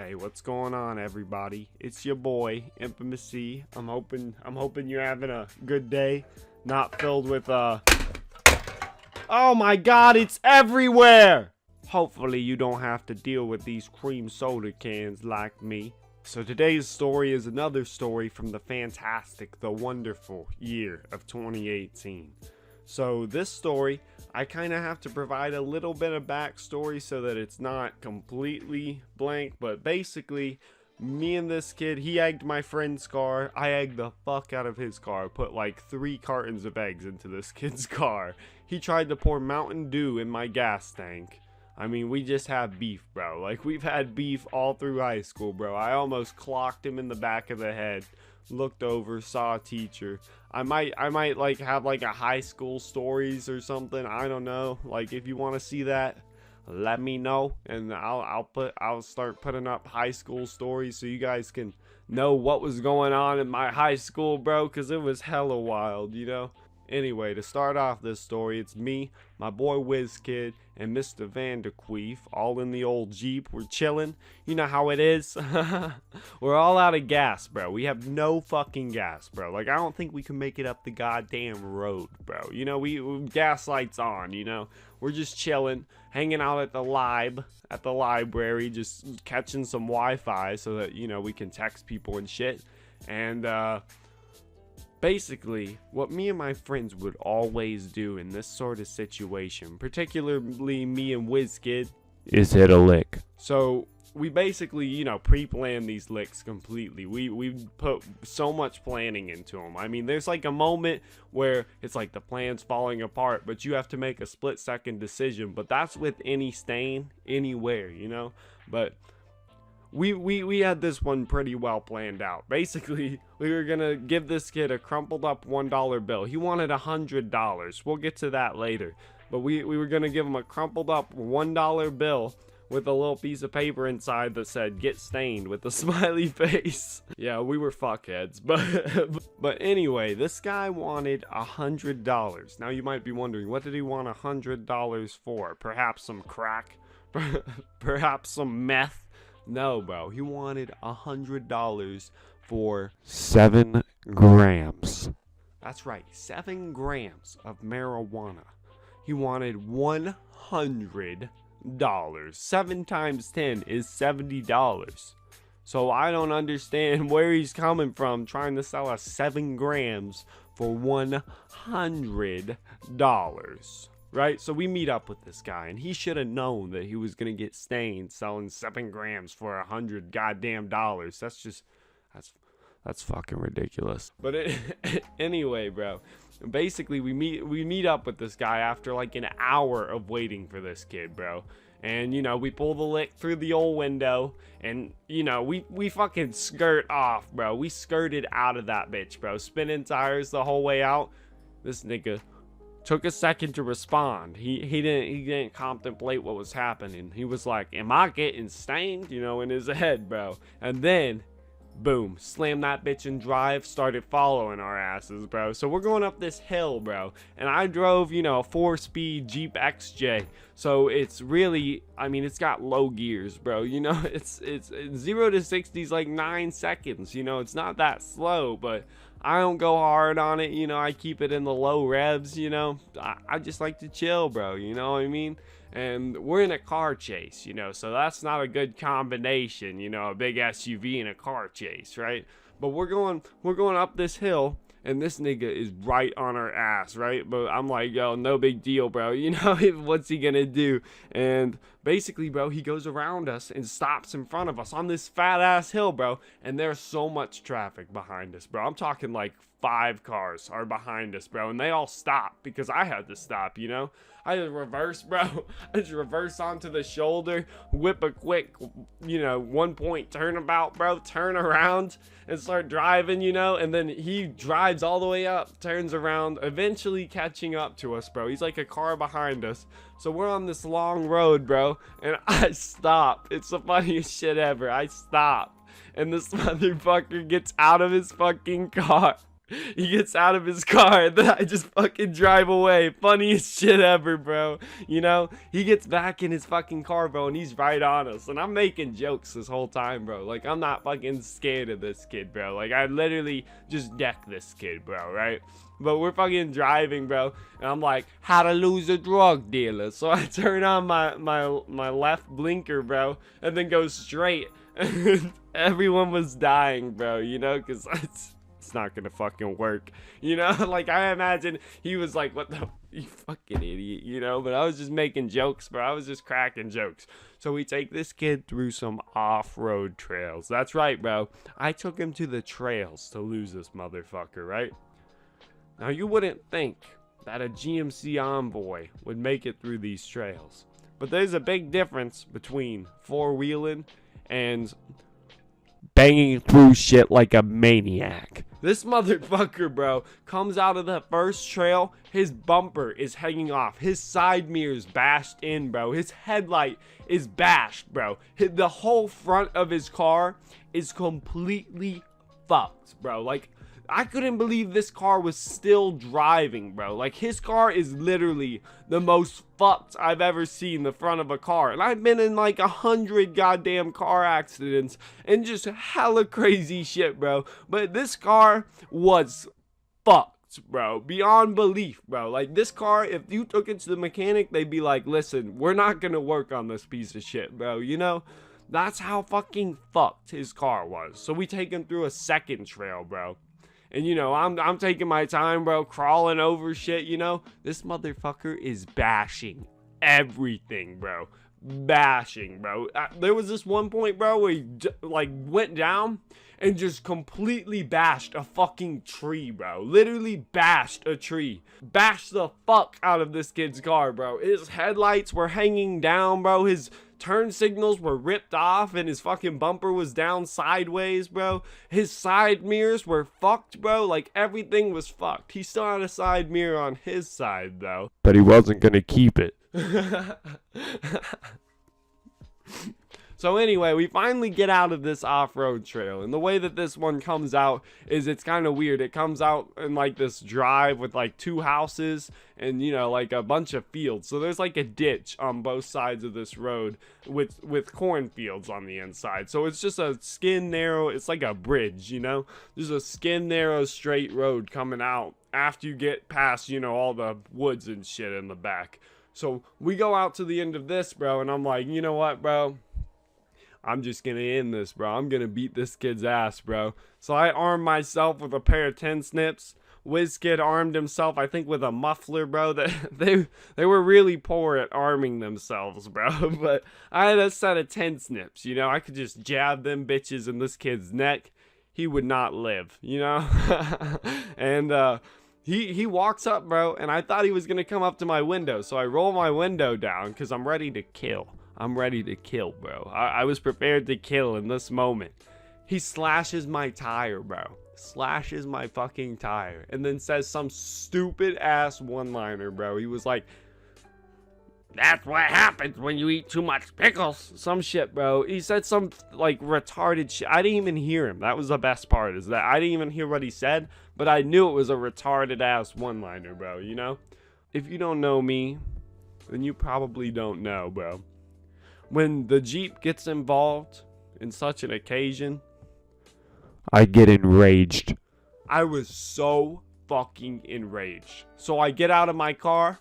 Hey, what's going on, everybody? It's your boy, Infamous C. I'm hoping you're having a good day, not filled with oh my god, it's everywhere! Hopefully you don't have to deal with these cream soda cans like me. So today's story is another story from the fantastic, the wonderful year of 2018. So this story, I kind of have to provide a little bit of backstory so that it's not completely blank, but basically, me and this kid, he egged my friend's car, I egged the fuck out of his car, put like 3 cartons of eggs into this kid's car. He tried to pour Mountain Dew in my gas tank. I mean, we just have beef, bro. Like, we've had beef all through high school, bro. I almost clocked him in the back of the head. Looked over, saw a teacher. I might like have like a high school stories or something. I don't know. Like, if you want to see that, let me know, and I'll start putting up high school stories so you guys can know what was going on in my high school, bro, because it was hella wild, you know. Anyway, to start off this story, it's me, my boy WizKid, and Mr. Vanderqueef, all in the old Jeep. We're chilling. You know how it is. We're all out of gas, bro. We have no fucking gas, bro. Like, I don't think we can make it up the goddamn road, bro. You know, we gas lights on, you know. We're just chilling, hanging out at the library, just catching some Wi-Fi so that, you know, we can text people and shit. And, basically, what me and my friends would always do in this sort of situation, particularly me and WizKid, is hit a lick. So we basically, you know, pre-plan these licks completely. We put so much planning into them. I mean, there's like a moment where it's like the plan's falling apart, but you have to make a split-second decision. But that's with any stain, anywhere, you know. But we had this one pretty well planned out. Basically, we were gonna give this kid a crumpled up $1 bill. He wanted $100. We'll get to that later. But we were gonna give him a crumpled up $1 bill with a little piece of paper inside that said "get stained" with a smiley face. Yeah, we were fuckheads. But anyway, this guy wanted $100. Now you might be wondering, what did he want $100 for? Perhaps some crack? Perhaps some meth? No, bro, he wanted $100 for 7 grams. That's right, 7 grams of marijuana. He wanted $100. 7 times 10 is $70. So I don't understand where he's coming from trying to sell us 7 grams for $100. Right, so we meet up with this guy, and he should have known that he was gonna get stained selling 7 grams for $100 goddamn dollars. That's fucking ridiculous. But anyway, bro, basically we meet up with this guy after like an hour of waiting for this kid, bro. And, you know, we pull the lick through the old window, and, you know, we fucking skirt off, bro. We skirted out of that bitch, bro, spinning tires the whole way out. This nigga took a second to respond. He didn't contemplate what was happening. He was like, am I getting stained? You know, in his head, bro. And then, boom, slammed that bitch and drive, started following our asses, bro. So we're going up this hill, bro. And I drove, you know, a 4-speed Jeep XJ. So it's really, I mean, it's got low gears, bro. You know, it's 0 to 60 is like 9 seconds. You know, it's not that slow, but I don't go hard on it, you know. I keep it in the low revs, you know. I just like to chill, bro, you know what I mean? And we're in a car chase, you know, so that's not a good combination, you know, a big SUV and a car chase, right? But we're going up this hill, and this nigga is right on our ass, right? But I'm like, yo, no big deal, bro. You know, what's he gonna do? And basically, bro, he goes around us and stops in front of us on this fat ass hill, bro. And there's so much traffic behind us, bro. I'm talking like 5 cars are behind us, bro. And they all stop because I had to stop, you know. I just reverse, bro. I just reverse onto the shoulder, whip a quick, you know, 1-point turnabout, bro. Turn around and start driving, you know. And then he drives all the way up, turns around, eventually catching up to us, bro. He's like a car behind us. So we're on this long road, bro. And I stop. It's the funniest shit ever. I stop. And this motherfucker gets out of his fucking car. He gets out of his car, and then I just fucking drive away. Funniest shit ever, bro. You know, he gets back in his fucking car, bro, and he's right on us. And I'm making jokes this whole time, bro. Like, I'm not fucking scared of this kid, bro. Like, I literally just deck this kid, bro, right? But we're fucking driving, bro, and I'm like, how to lose a drug dealer. So I turn on my left blinker, bro, and then go straight. And everyone was dying, bro, you know, because it's not gonna fucking work, you know. Like, I imagine he was like, what the, you fucking idiot, you know. But I was just making jokes, bro. I was just cracking jokes. So we take this kid through some off-road trails. That's right, bro. I took him to the trails to lose this motherfucker, right? Now, you wouldn't think that a GMC Envoy would make it through these trails, but there's a big difference between four-wheeling and banging through shit like a maniac. This motherfucker, bro, comes out of the first trail, his bumper is hanging off, his side mirror's bashed in, bro, his headlight is bashed, bro, the whole front of his car is completely fucked, bro. Like, I couldn't believe this car was still driving, bro. Like, his car is literally the most fucked I've ever seen the front of a car. And I've been in like 100 goddamn car accidents and just hella crazy shit, bro. But this car was fucked, bro. Beyond belief, bro. Like, this car, if you took it to the mechanic, they'd be like, listen, we're not gonna work on this piece of shit, bro. You know? That's how fucking fucked his car was. So we take him through a second trail, bro. And, you know, I'm taking my time, bro, crawling over shit, you know. This motherfucker is bashing everything, bro. Bashing, bro. There was this one point, bro, where he, like, went down and just completely bashed a fucking tree, bro. Literally bashed a tree. Bashed the fuck out of this kid's car, bro. His headlights were hanging down, bro. His turn signals were ripped off and his fucking bumper was down sideways, bro. His side mirrors were fucked, bro. Like, everything was fucked. He still had a side mirror on his side, though. But he wasn't gonna keep it. So anyway, we finally get out of this off-road trail, and the way that this one comes out is it's kind of weird. It comes out in like this drive with like two houses and, you know, like a bunch of fields. So there's like a ditch on both sides of this road with cornfields on the inside. So it's just a skin narrow, it's like a bridge, you know? There's a skin narrow straight road coming out after you get past, you know, all the woods and shit in the back. So we go out to the end of this, bro, and I'm like, you know what, bro? I'm just gonna end this, bro. I'm gonna beat this kid's ass, bro. So I armed myself with a pair of 10 snips. WizKid armed himself, I think, with a muffler, bro. They were really poor at arming themselves, bro. But I had a set of 10 snips, you know. I could just jab them bitches in this kid's neck. He would not live, you know. And he walks up, bro, and I thought he was gonna come up to my window. So I roll my window down because I'm ready to kill. I'm ready to kill, bro. I was prepared to kill in this moment. He slashes my tire, bro. Slashes my fucking tire. And then says some stupid ass one-liner, bro. He was like, that's what happens when you eat too much pickles. Some shit, bro. He said some, like, retarded shit. I didn't even hear him. That was the best part, is that I didn't even hear what he said. But I knew it was a retarded ass one-liner, bro, you know? If you don't know me, then you probably don't know, bro. When the Jeep gets involved in such an occasion, I get enraged. I was so fucking enraged. So I get out of my car,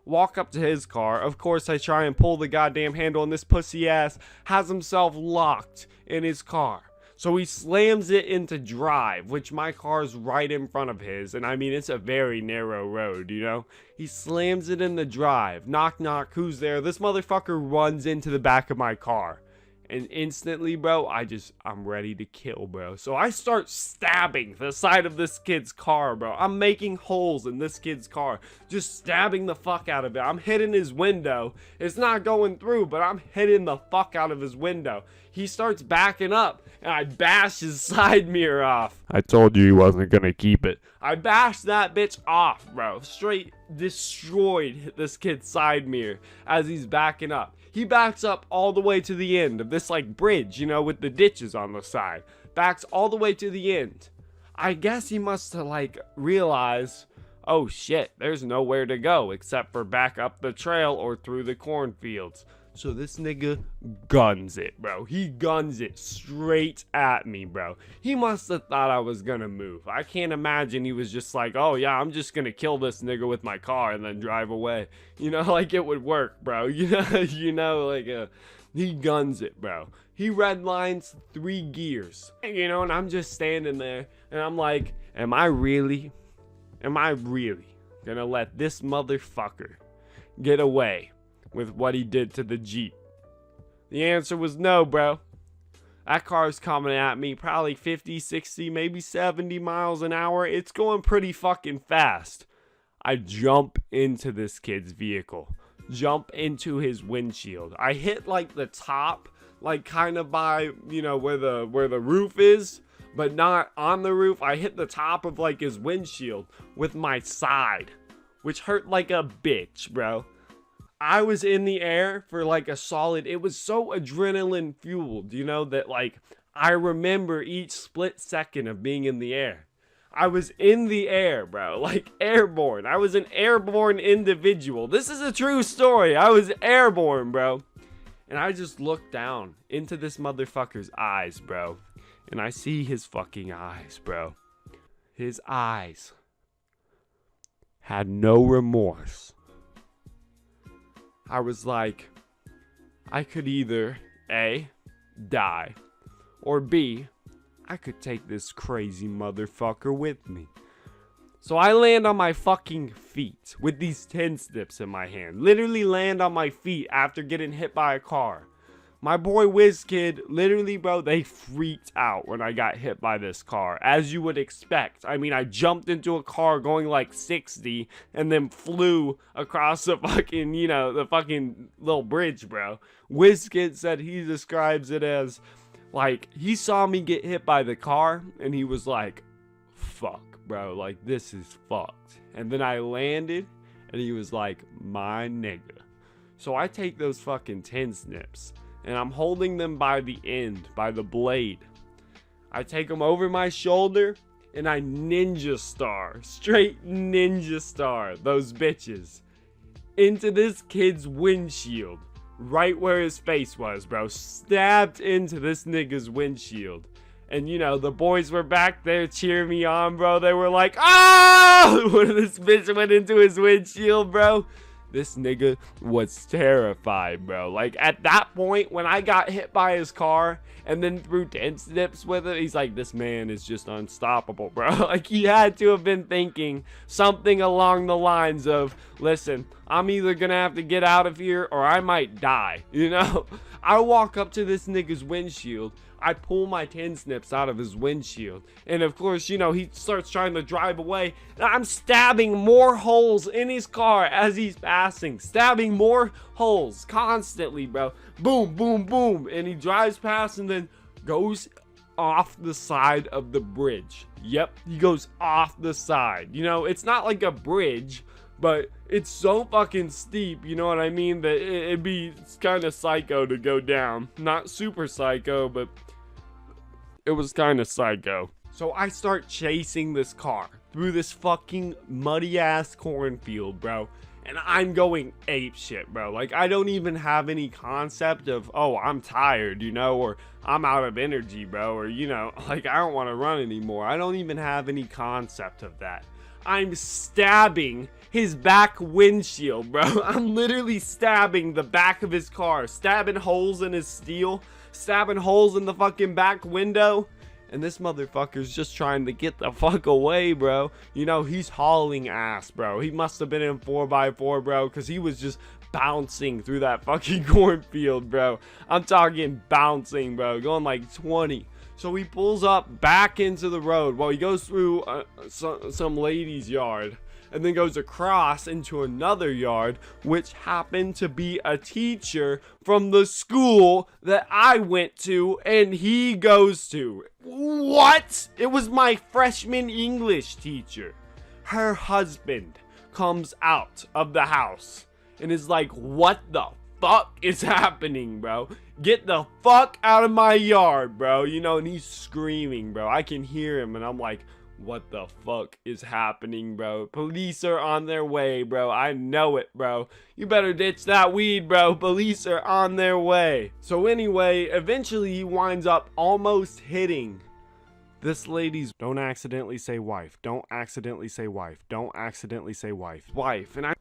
walk up to his car. Of course, I try and pull the goddamn handle, and this pussy ass has himself locked in his car. So he slams it into drive, which my car's right in front of his. And I mean, it's a very narrow road, you know? He slams it in the drive. Knock, knock, who's there? This motherfucker runs into the back of my car. And instantly, bro, I'm ready to kill, bro. So I start stabbing the side of this kid's car, bro. I'm making holes in this kid's car. Just stabbing the fuck out of it. I'm hitting his window. It's not going through, but I'm hitting the fuck out of his window. He starts backing up, and I bash his side mirror off. I told you he wasn't gonna keep it. I bashed that bitch off, bro. Straight destroyed this kid's side mirror as he's backing up. He backs up all the way to the end of this, like, bridge, you know, with the ditches on the side. Backs all the way to the end. I guess he must have like realized, oh shit, there's nowhere to go except for back up the trail or through the cornfields. So this nigga guns it, bro. He guns it straight at me, bro. He must have thought I was gonna move. I can't imagine he was just like, oh yeah, I'm just gonna kill this nigga with my car and then drive away. You know, like it would work, bro. He guns it, bro. He redlines 3 gears. You know, and I'm just standing there and I'm like, am I really gonna let this motherfucker get away with what he did to the Jeep? The answer was no, bro. That car's coming at me probably 50, 60, maybe 70 miles an hour. It's going pretty fucking fast. I jump into this kid's vehicle. Jump into his windshield. I hit like the top, like kind of by, you know, where the roof is, but not on the roof. I hit the top of like his windshield with my side, which hurt like a bitch, bro. I was in the air for like a solid, it was so adrenaline fueled, you know, that like I remember each split second of being in the air. I was in the air, bro, like airborne. I was an airborne individual. This is a true story. I was airborne, bro. And I just looked down into this motherfucker's eyes, bro. And I see his fucking eyes, bro. His eyes had no remorse. I was like, I could either A, die, or B, I could take this crazy motherfucker with me. So I land on my fucking feet with these 10 snips in my hand. Literally land on my feet after getting hit by a car. My boy WizKid, literally, bro, they freaked out when I got hit by this car, as you would expect. I mean, I jumped into a car going like 60 and then flew across the fucking, you know, the fucking little bridge, bro. WizKid said he describes it as, like, he saw me get hit by the car and he was like, fuck, bro, like, this is fucked. And then I landed and he was like, my nigga. So I take those fucking 10 snips. And I'm holding them by the end, by the blade. I take them over my shoulder and I ninja star, straight ninja star those bitches into this kid's windshield, right where his face was, bro. Stabbed into this nigga's windshield. And you know, the boys were back there cheering me on, bro. They were like, ah! When this bitch went into his windshield, bro. This nigga was terrified, bro. Like, at that point, when I got hit by his car and then threw 10 snips with it, he's like, this man is just unstoppable, bro. Like, he had to have been thinking something along the lines of, listen, I'm either gonna have to get out of here or I might die, you know? I walk up to this nigga's windshield. I pull my 10 snips out of his windshield. And of course, you know, he starts trying to drive away. And I'm stabbing more holes in his car as he's passing. Stabbing more holes constantly, bro. Boom, boom, boom. And he drives past and then goes off the side of the bridge. Yep, he goes off the side. You know, it's not like a bridge, but it's so fucking steep, you know what I mean, that it'd be kind of psycho to go down. Not super psycho, but it was kind of psycho. So I start chasing this car through this fucking muddy ass cornfield, bro. And I'm going ape shit, bro. Like, I don't even have any concept of, oh, I'm tired, you know, or I'm out of energy, bro, or, you know, like, I don't want to run anymore. I don't even have any concept of that. I'm stabbing his back windshield, bro. I'm literally stabbing the back of his car, stabbing holes in his steel, stabbing holes in the fucking back window. And this motherfucker's just trying to get the fuck away, bro. You know, he's hauling ass, bro. He must have been in 4x4, bro, because he was just bouncing through that fucking cornfield, bro. I'm talking bouncing, bro, going like 20. So he pulls up back into the road while he goes through some lady's yard and then goes across into another yard, which happened to be a teacher from the school that I went to and he goes to. What? It was my freshman English teacher. Her husband comes out of the house and is like, what the fuck is happening, bro? Get the fuck out of my yard, bro. You know, and he's screaming, bro. I can hear him and I'm like, What the fuck is happening, bro? Police are on their way, bro. I know it, bro. You better ditch that weed, bro. Police are on their way. So anyway, eventually he winds up almost hitting this lady's, don't accidentally say wife. Don't accidentally say wife. Don't accidentally say wife. Wife. And I'm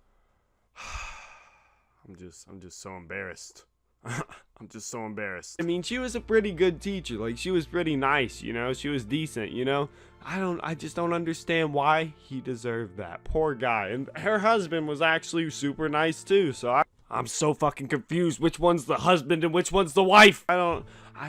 just so embarrassed. I'm just so embarrassed. I mean, she was a pretty good teacher. Like, she was pretty nice, you know? She was decent, you know? I just don't understand why he deserved that. Poor guy. And her husband was actually super nice too. So I'm so fucking confused. Which one's the husband and which one's the wife? I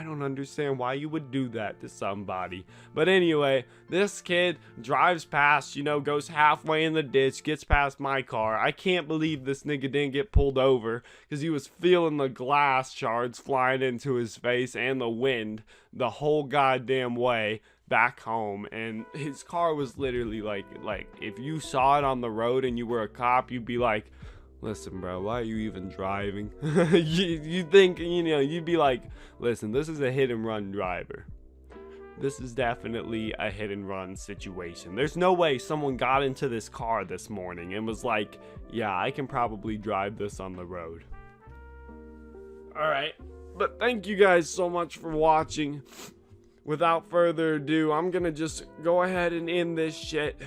don't understand why you would do that to somebody. But anyway, this kid drives past, you know, goes halfway in the ditch, gets past my car. I can't believe this nigga didn't get pulled over because he was feeling the glass shards flying into his face and the wind the whole goddamn way back home. And his car was literally like if you saw it on the road and you were a cop, you'd be like, listen, bro, why are you even driving? you think, you know, you'd be like, listen, this is a hit and run driver. This is definitely a hit and run situation. There's no way someone got into this car this morning and was like, yeah, I can probably drive this on the road. Alright, but thank you guys so much for watching. Without further ado, I'm gonna just go ahead and end this shit.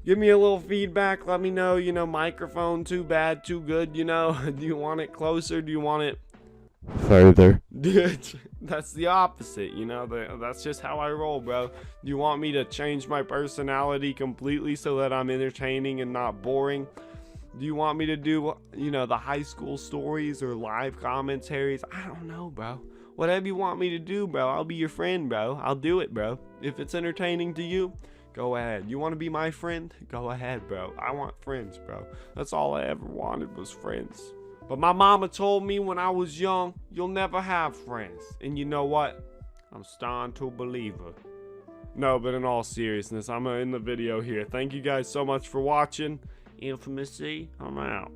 Give me a little feedback. Let me know, you know, microphone too bad, too good, you know. Do you want it closer? Do you want it further? That's the opposite, you know. That's just how I roll, bro. Do you want me to change my personality completely so that I'm entertaining and not boring? Do you want me to do, you know, the high school stories or live commentaries? I don't know, bro. Whatever you want me to do, bro. I'll be your friend, bro. I'll do it, bro. If it's entertaining to you, go ahead. You want to be my friend? Go ahead, bro. I want friends, bro. That's all I ever wanted was friends. But my mama told me when I was young, you'll never have friends. And you know what? I'm starting to believe her. No, but in all seriousness, I'm going to end the video here. Thank you guys so much for watching. Infamously, I'm out.